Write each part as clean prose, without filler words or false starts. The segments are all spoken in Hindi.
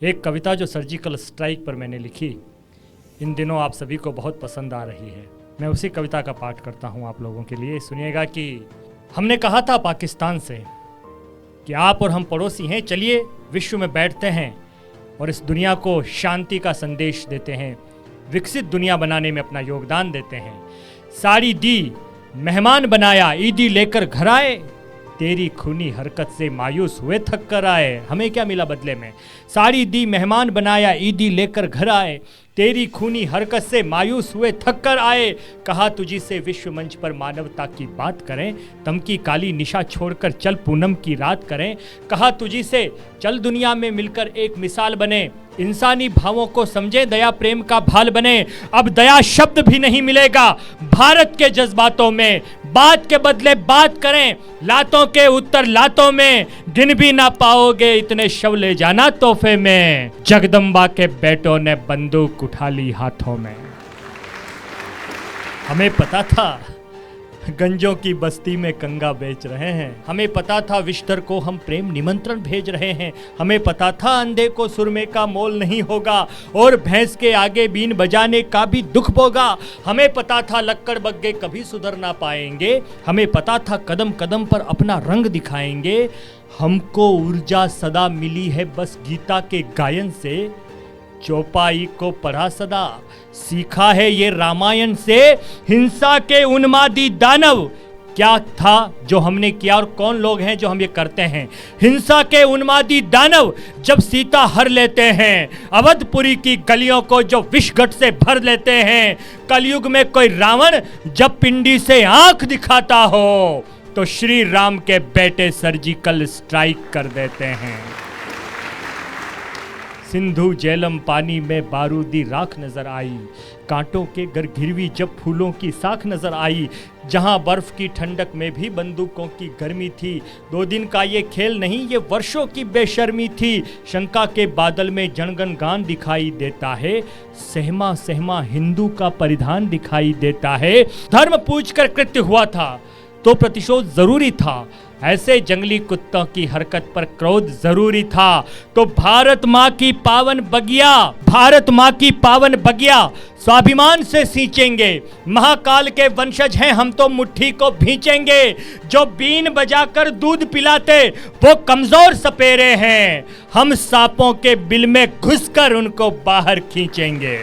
एक कविता जो सर्जिकल स्ट्राइक पर मैंने लिखी इन दिनों आप सभी को बहुत पसंद आ रही है। मैं उसी कविता का पाठ करता हूं आप लोगों के लिए। सुनिएगा कि हमने कहा था पाकिस्तान से कि आप और हम पड़ोसी हैं, चलिए विश्व में बैठते हैं और इस दुनिया को शांति का संदेश देते हैं, विकसित दुनिया बनाने में अपना योगदान देते हैं। साड़ी दी मेहमान बनाया, ईदी लेकर घर आए, तेरी खूनी हरकत से मायूस हुए थक कर आए। हमें क्या मिला बदले में? साड़ी दी मेहमान बनाया, ईदी लेकर घर आए, तेरी खूनी हरकत से मायूस हुए थक कर आए। कहा तुझी से विश्व मंच पर मानवता की बात करें, तम की काली निशा छोड़कर चल पूनम की रात करें। कहा तुझी से चल दुनिया में मिलकर एक मिसाल बने, इंसानी भावों को समझे, दया प्रेम का भाल बने। अब दया शब्द भी नहीं मिलेगा भारत के जज्बातों में, बात के बदले बात करें, लातों के उत्तर लातों में, गिन भी ना पाओगे इतने शव ले जाना तोहफे में। जगदम्बा के बेटों ने बंदूक उठा ली हाथों में। हमें पता था गंजों की बस्ती में कंगा बेच रहे हैं, हमें पता था विश्तर को हम प्रेम निमंत्रण भेज रहे हैं, हमें पता था अंधे को सुरमे का मोल नहीं होगा और भैंस के आगे बीन बजाने का भी दुख होगा। हमें पता था लक्कड़ बग्गे कभी सुधर ना पाएंगे, हमें पता था कदम कदम पर अपना रंग दिखाएंगे। हमको ऊर्जा सदा मिली है बस गीता के गायन से, चौपाई को पढ़ा सदा, सीखा है ये रामायण से। हिंसा के उन्मादी दानव क्या था जो हमने किया और कौन लोग हैं जो हम ये करते हैं? हिंसा के उन्मादी दानव जब सीता हर लेते हैं, अवधपुरी की गलियों को जो विषगट से भर लेते हैं। कलयुग में कोई रावण जब पिंडी से आंख दिखाता हो तो श्री राम के बेटे सर्जिकल स्ट्राइक कर देते हैं। सिंधु झेलम पानी में बारूदी राख नजर आई, कांटों के घर घिरवी जब फूलों की साख नजर आई। जहां बर्फ की ठंडक में भी बंदूकों की गर्मी थी, 2 दिन का ये खेल नहीं ये वर्षों की बेशर्मी थी। शंका के बादल में जनगण गान दिखाई देता है, सहमा सहमा हिंदू का परिधान दिखाई देता है। धर्म पूछकर कृत्य हुआ था तो प्रतिशोध जरूरी था, ऐसे जंगली कुत्तों की हरकत पर क्रोध जरूरी था। तो भारत माँ की पावन बगिया, भारत माँ की पावन बगिया स्वाभिमान से सींचेंगे। महाकाल के वंशज हैं हम तो मुट्ठी को भींचेंगे। जो बीन बजाकर दूध पिलाते वो कमजोर सपेरे हैं, हम सांपों के बिल में घुसकर उनको बाहर खींचेंगे।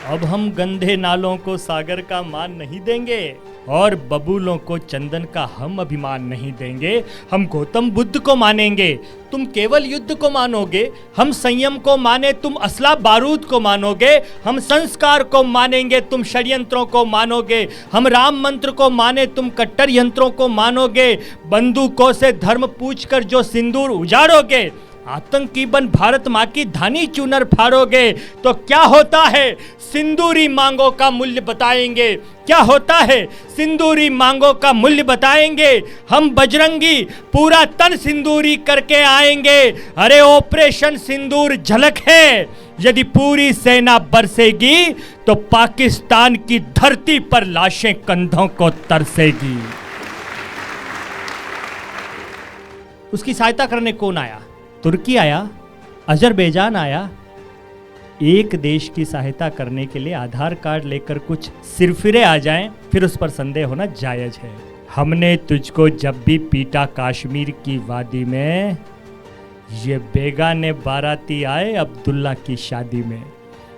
अब हम गंदे नालों को सागर का मान नहीं देंगे और बबूलों को चंदन का हम अभिमान नहीं देंगे। हम गौतम बुद्ध को मानेंगे, तुम केवल युद्ध को मानोगे। हम संयम को माने, तुम असला बारूद को मानोगे। हम संस्कार को मानेंगे, तुम षड्यंत्रों को मानोगे। हम राम मंत्र को माने, तुम कट्टर यंत्रों को मानोगे। बंदूकों से धर्म पूछकर जो सिंदूर उजाड़ोगे, आतंकी बन भारत माँ की धानी चूनर फाड़ोगे। तो क्या होता है सिंदूरी मांगों का मूल्य बताएंगे, क्या होता है सिंदूरी मांगों का मूल्य बताएंगे। हम बजरंगी पूरा तन सिंदूरी करके आएंगे। अरे ऑपरेशन सिंदूर झलक है, यदि पूरी सेना बरसेगी तो पाकिस्तान की धरती पर लाशें कंधों को तरसेगी। उसकी सहायता करने कौन आया? तुर्की आया, अजरबैजान आया। एक देश की सहायता करने के लिए आधार कार्ड लेकर कुछ सिरफिरे आ जाएं, फिर उस पर संदेह होना जायज है। हमने तुझको जब भी पीटा कश्मीर की वादी में, ये बेगाने बाराती आए अब्दुल्ला की शादी में।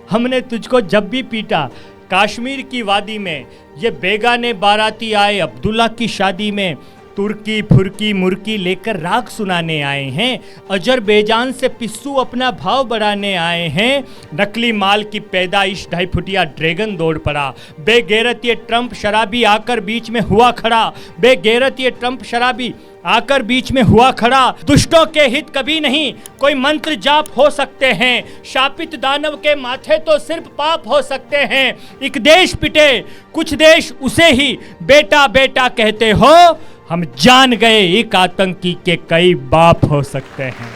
हमने तुझको जब भी पीटा कश्मीर की वादी में, ये बेगाने बाराती आए अब्दुल्ला की शादी में। तुर्की फुर्की मुर्की लेकर राग सुनाने आए हैं, अजरबैजान से पिस्सू अपना भाव बढ़ाने आए हैं। नकली माल की पैदाइश 2.5 फुटिया ड्रैगन दौड़ पड़ा। बेगैरत ये ट्रंप शराबी आकर बीच में हुआ खड़ा, बेगैरत ये ट्रंप शराबी आकर बीच में हुआ खड़ा। दुष्टों के हित कभी नहीं कोई मंत्र जाप हो सकते हैं, शापित दानव के माथे तो सिर्फ पाप हो सकते हैं। एक देश पिटे कुछ देश उसे ही बेटा बेटा कहते हो, हम जान गए एक आतंकी के कई बाप हो सकते हैं।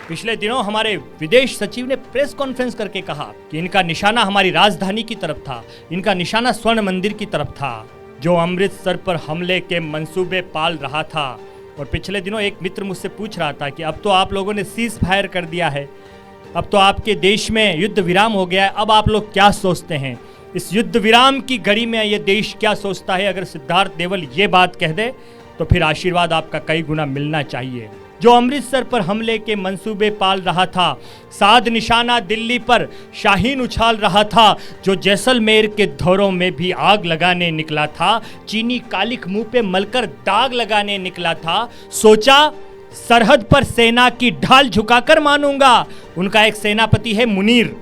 पिछले दिनों हमारे विदेश सचिव ने प्रेस कॉन्फ्रेंस करके कहा कि इनका निशाना हमारी राजधानी की तरफ था, इनका निशाना स्वर्ण मंदिर की तरफ था, जो अमृतसर पर हमले के मंसूबे पाल रहा था। और पिछले दिनों एक मित्र मुझसे पूछ रहा था कि अब तो आप लोगों ने सीज फायर कर दिया है, अब तो आपके देश में युद्ध विराम हो गया है, अब आप लोग क्या सोचते हैं? इस युद्ध विराम की घड़ी में ये देश क्या सोचता है? अगर सिद्धार्थ देवल ये बात कह दे तो फिर आशीर्वाद आपका कई गुना मिलना चाहिए। जो अमृतसर पर हमले के मंसूबे पाल रहा था, साध निशाना दिल्ली पर शाहीन उछाल रहा था, जो जैसलमेर के धौरों में भी आग लगाने निकला था, चीनी कालिक मुंह पे मलकर दाग लगाने निकला था, सोचा सरहद पर सेना की ढाल झुकाकर मानूंगा। उनका एक सेनापति है मुनीर,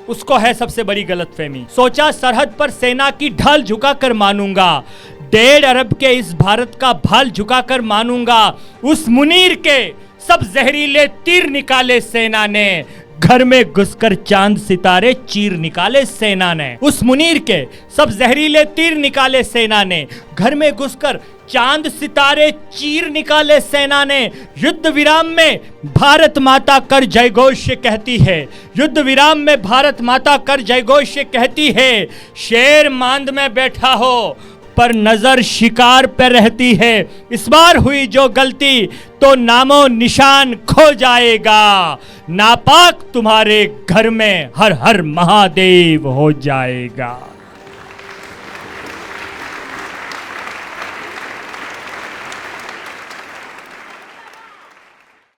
उसको है सबसे बड़ी गलतफहमी। सोचा सरहद पर सेना की ढाल झुकाकर मानूंगा, 1.5 अरब के इस भारत का भाल झुकाकर मानूंगा। उस मुनीर के सब जहरीले तीर निकाले सेना ने, घर में घुसकर चांद सितारे चीर निकाले सेना ने। उस मुनीर के सब जहरीले तीर निकाले सेना ने, घर में घुसकर चांद सितारे चीर निकाले सेना ने। युद्ध विराम में भारत माता कर जयघोष कहती है, युद्ध विराम में भारत माता कर जयघोष कहती है। शेर मांद में बैठा हो पर नजर शिकार पर रहती है, इस बार हुई जो गलती तो नामो निशान खो जाएगा। नापाक तुम्हारे घर में हर हर महादेव हो जाएगा।